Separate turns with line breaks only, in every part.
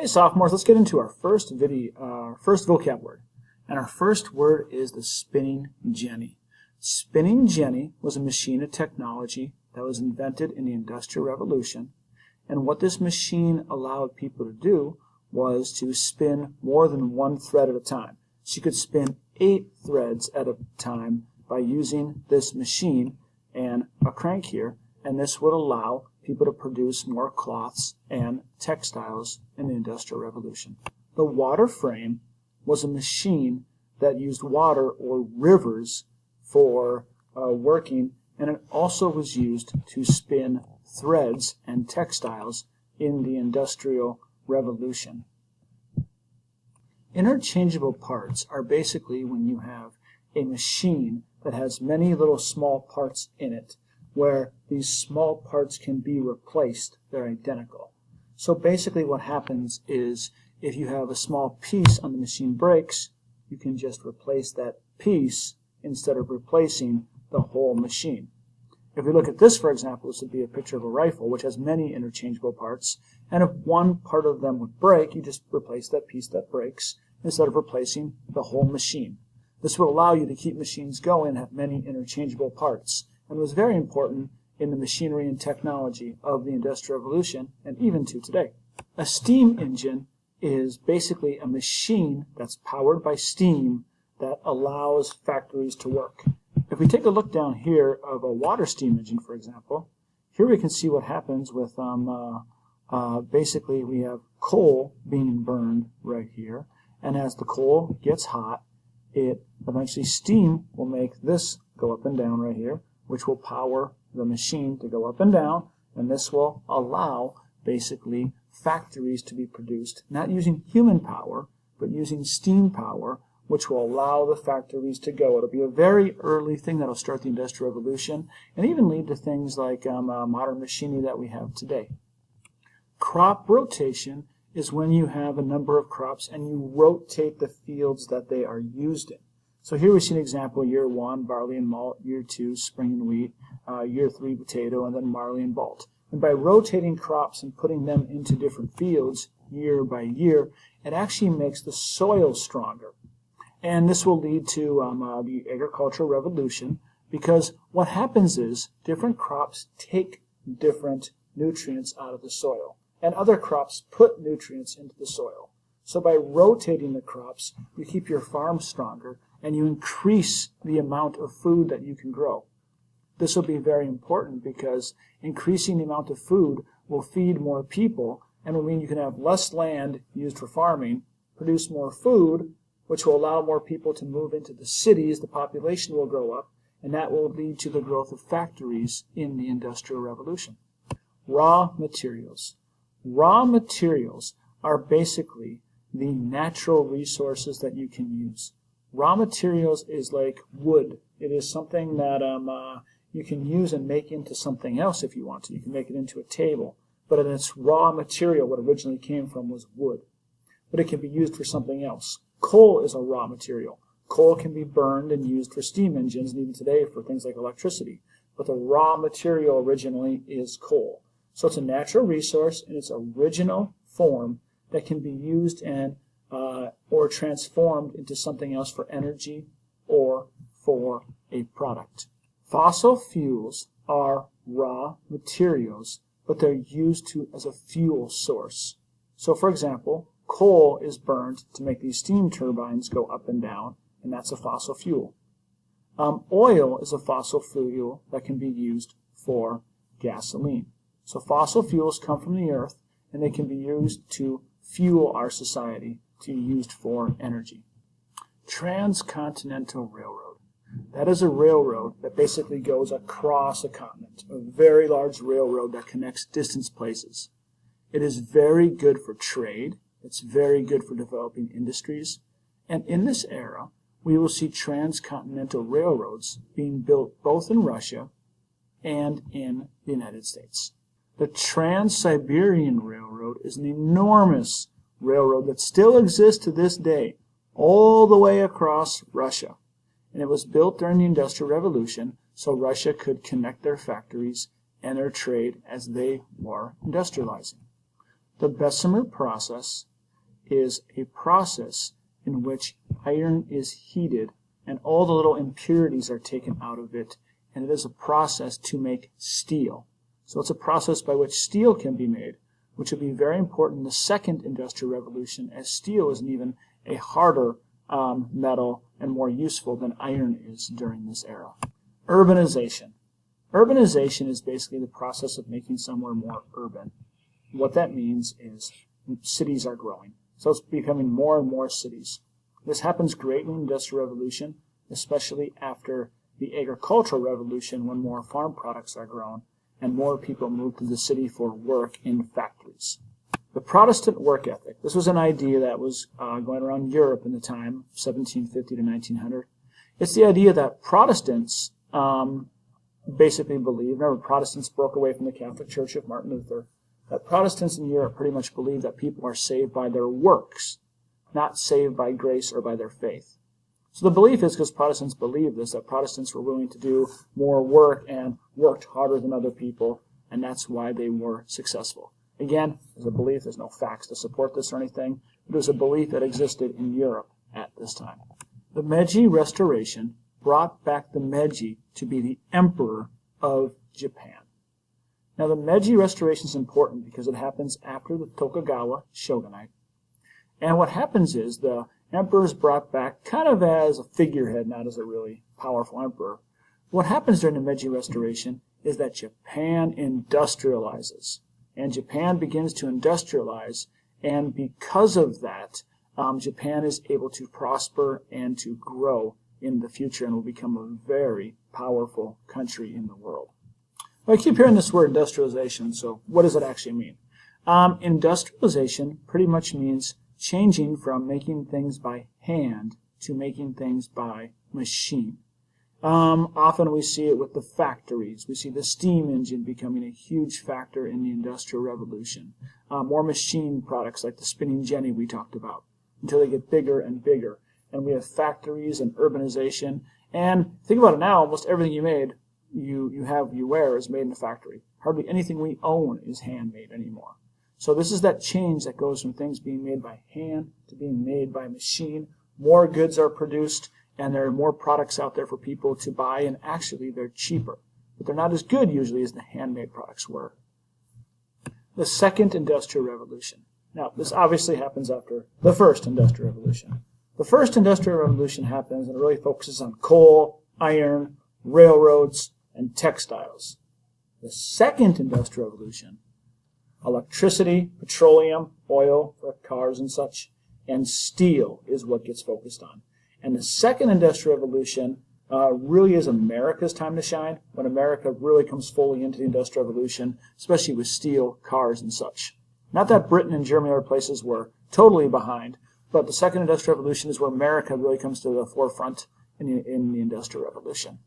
Hey sophomores, let's get into our first vocab word. And our first word is the spinning jenny. Spinning jenny was a machine of technology that was invented in the Industrial Revolution. And what this machine allowed people to do was to spin more than one thread at a time. So you could spin 8 threads at a time by using this machine and a crank here. And this would allow people to produce more cloths and textiles in the Industrial Revolution. The water frame was a machine that used water or rivers for working, and it also was used to spin threads and textiles in the Industrial Revolution. Interchangeable parts are basically when you have a machine that has many little small parts in it, where these small parts can be replaced. They're identical. So basically what happens is if you have a small piece on the machine breaks, you can just replace that piece instead of replacing the whole machine. If we look at this, for example, this would be a picture of a rifle which has many interchangeable parts, and if one part of them would break, you just replace that piece that breaks instead of replacing the whole machine. This will allow you to keep machines going and have many interchangeable parts, and was very important in the machinery and technology of the Industrial Revolution and even to today. A steam engine is basically a machine that's powered by steam that allows factories to work. If we take a look down here of a water steam engine, for example, here we can see what happens with basically we have coal being burned right here, and as the coal gets hot, it eventually steam will make this go up and down right here, which will power the machine to go up and down, and this will allow basically factories to be produced, not using human power, but using steam power, which will allow the factories to go. It'll be a very early thing that will start the Industrial Revolution and even lead to things like modern machinery that we have today. Crop rotation is when you have a number of crops and you rotate the fields that they are used in. So here we see an example, year 1, barley and malt, year 2, spring and wheat, year 3, potato, and then barley and malt. And by rotating crops and putting them into different fields year by year, it actually makes the soil stronger. And this will lead to the agricultural revolution, because what happens is different crops take different nutrients out of the soil, and other crops put nutrients into the soil. So by rotating the crops, you keep your farm stronger, and you increase the amount of food that you can grow. This will be very important because increasing the amount of food will feed more people and will mean you can have less land used for farming, produce more food, which will allow more people to move into the cities. The population will grow up, and that will lead to the growth of factories in the Industrial Revolution. Raw materials. Raw materials are basically the natural resources that you can use. Raw materials is like wood. It is something that you can use and make into something else if you want to. You can make it into a table. But in its raw material, what originally came from was wood. But it can be used for something else. Coal is a raw material. Coal can be burned and used for steam engines, and even today for things like electricity. But the raw material originally is coal. So it's a natural resource in its original form that can be used and or transformed into something else for energy or for a product. Fossil fuels are raw materials, but they're used as a fuel source. So for example, coal is burned to make these steam turbines go up and down, and that's a fossil fuel. Oil is a fossil fuel that can be used for gasoline. So fossil fuels come from the earth, and they can be used to fuel our society, to be used for energy. Transcontinental Railroad. That is a railroad that basically goes across a continent, a very large railroad that connects distant places. It is very good for trade. It's very good for developing industries. And in this era, we will see transcontinental railroads being built both in Russia and in the United States. The Trans-Siberian Railroad is an enormous railroad that still exists to this day, all the way across Russia. And it was built during the Industrial Revolution so Russia could connect their factories and their trade as they were industrializing. The Bessemer process is a process in which iron is heated and all the little impurities are taken out of it, and it is a process to make steel. So it's a process by which steel can be made, which will be very important in the second Industrial Revolution, as steel isn't even a harder metal and more useful than iron is during this era. Urbanization. Urbanization is basically the process of making somewhere more urban. What that means is cities are growing. So it's becoming more and more cities. This happens greatly in the Industrial Revolution, especially after the Agricultural Revolution, when more farm products are grown and more people move to the city for work in factories. The Protestant work ethic. This was an idea that was going around Europe in the time, 1750 to 1900. It's the idea that Protestants basically believe, remember Protestants broke away from the Catholic Church of Martin Luther, that Protestants in Europe pretty much believe that people are saved by their works, not saved by grace or by their faith. So the belief is, because Protestants believe this, that Protestants were willing to do more work and worked harder than other people, and that's why they were successful. Again, there's a belief, there's no facts to support this or anything, but there's a belief that existed in Europe at this time. The Meiji Restoration brought back the Meiji to be the emperor of Japan. Now the Meiji Restoration is important because it happens after the Tokugawa shogunate. And what happens is the emperor is brought back kind of as a figurehead, not as a really powerful emperor. What happens during the Meiji Restoration is that Japan industrializes. And Japan begins to industrialize, and because of that, Japan is able to prosper and to grow in the future and will become a very powerful country in the world. Well, I keep hearing this word industrialization, so what does it actually mean? Industrialization pretty much means changing from making things by hand to making things by machine. Often we see it with the factories. We see the steam engine becoming a huge factor in the Industrial Revolution. More machine products like the spinning jenny we talked about, until they get bigger and bigger. And we have factories and urbanization. And think about it now, almost everything you wear is made in a factory. Hardly anything we own is handmade anymore. So this is that change that goes from things being made by hand to being made by machine. More goods are produced, and there are more products out there for people to buy, and actually they're cheaper. But they're not as good usually as the handmade products were. The Second Industrial Revolution. Now, this obviously happens after the First Industrial Revolution. The First Industrial Revolution happens and it really focuses on coal, iron, railroads, and textiles. The Second Industrial Revolution, electricity, petroleum, oil for cars and such, and steel is what gets focused on. And the Second Industrial Revolution really is America's time to shine, when America really comes fully into the Industrial Revolution, especially with steel, cars, and such. Not that Britain and Germany and other places were totally behind, but the Second Industrial Revolution is where America really comes to the forefront in the Industrial Revolution.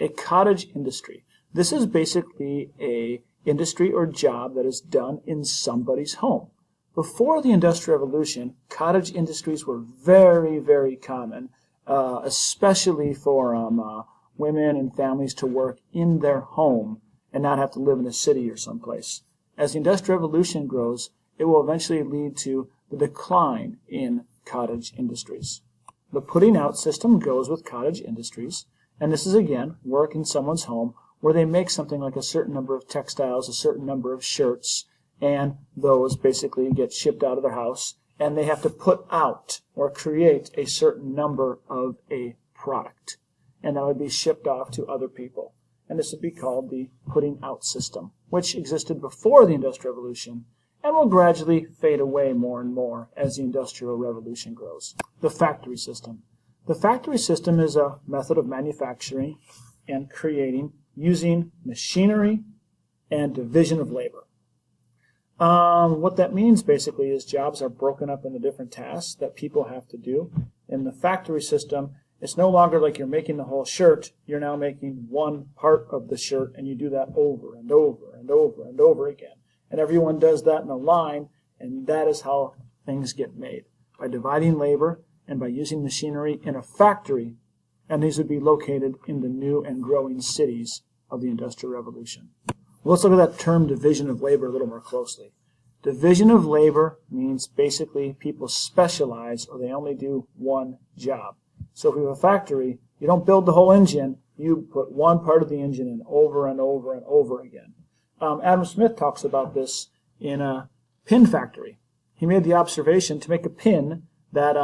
A cottage industry. This is basically a industry or job that is done in somebody's home. Before the Industrial Revolution, cottage industries were very, very common, especially for women and families to work in their home and not have to live in a city or someplace. As the Industrial Revolution grows, it will eventually lead to the decline in cottage industries. The putting out system goes with cottage industries, and this is again work in someone's home where they make something like a certain number of textiles, a certain number of shirts, and those basically get shipped out of their house, and they have to put out or create a certain number of a product, and that would be shipped off to other people. And this would be called the putting out system, which existed before the Industrial Revolution and will gradually fade away more and more as the Industrial Revolution grows. The factory system. The factory system is a method of manufacturing and creating using machinery and division of labor. What that means basically is jobs are broken up into different tasks that people have to do. In the factory system, it's no longer like you're making the whole shirt. You're now making one part of the shirt, and you do that over and over and over and over again. And everyone does that in a line, and that is how things get made, by dividing labor and by using machinery in a factory, and these would be located in the new and growing cities of the Industrial Revolution. Well, let's look at that term division of labor a little more closely. Division of labor means basically people specialize or they only do one job. So if we have a factory, you don't build the whole engine, you put one part of the engine in over and over and over again. Adam Smith talks about this in a pin factory. He made the observation to make a pin that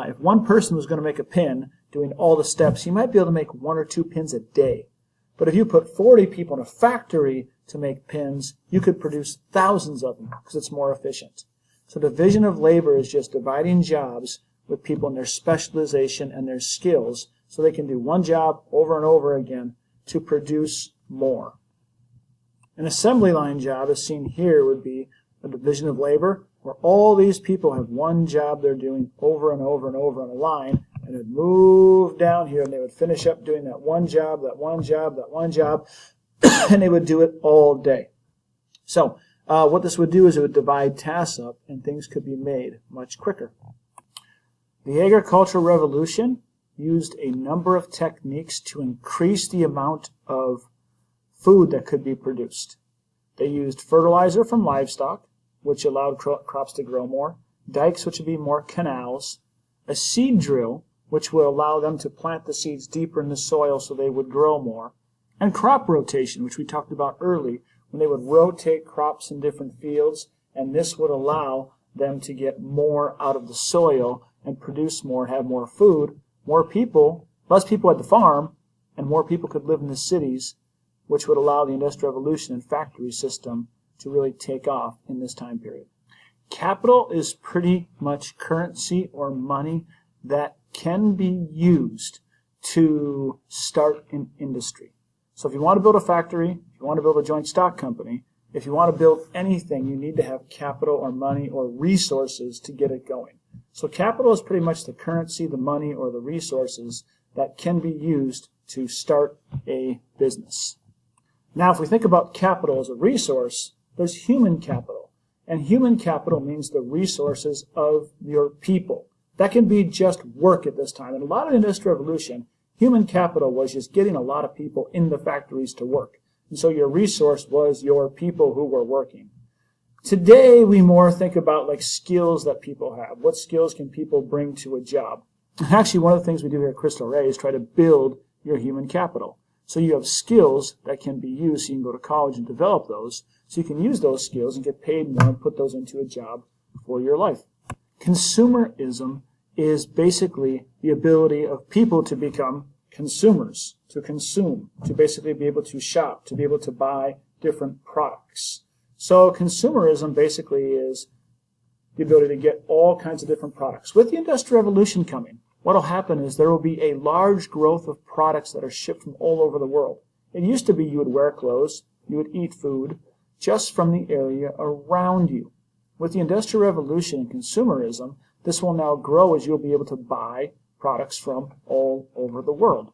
if one person was going to make a pin doing all the steps, he might be able to make 1 or 2 pins a day. But if you put 40 people in a factory to make pins, you could produce thousands of them because it's more efficient. So division of labor is just dividing jobs with people in their specialization and their skills so they can do one job over and over again to produce more. An assembly line job, as seen here, would be a division of labor where all these people have one job they're doing over and over and over on a line, and it would move down here and they would finish up doing that one job, that one job, that one job, and they would do it all day. So what this would do is it would divide tasks up and things could be made much quicker. The agricultural revolution used a number of techniques to increase the amount of food that could be produced. They used fertilizer from livestock, which allowed crops to grow more, dikes, which would be more canals, a seed drill, which would allow them to plant the seeds deeper in the soil so they would grow more, and crop rotation, which we talked about early, when they would rotate crops in different fields, and this would allow them to get more out of the soil and produce more, have more food, more people, less people at the farm, and more people could live in the cities, which would allow the Industrial Revolution and factory system to really take off in this time period. Capital is pretty much currency or money that can be used to start an industry. So if you want to build a factory, if you want to build a joint stock company, if you want to build anything, you need to have capital or money or resources to get it going. So capital is pretty much the currency, the money, or the resources that can be used to start a business. Now, if we think about capital as a resource, there's human capital. And human capital means the resources of your people. That can be just work at this time. In a lot of the Industrial Revolution, human capital was just getting a lot of people in the factories to work. And so your resource was your people who were working. Today, we more think about like skills that people have. What skills can people bring to a job? And actually, one of the things we do here at Crystal Ray is try to build your human capital. So you have skills that can be used, so you can go to college and develop those, so you can use those skills and get paid more and put those into a job for your life. Consumerism is basically the ability of people to become consumers, to consume, to basically be able to shop, to be able to buy different products. So consumerism basically is the ability to get all kinds of different products. With the Industrial Revolution coming, what will happen is there will be a large growth of products that are shipped from all over the world. It used to be you would wear clothes, you would eat food just from the area around you. With the Industrial Revolution and consumerism, this will now grow as you'll be able to buy products from all over the world.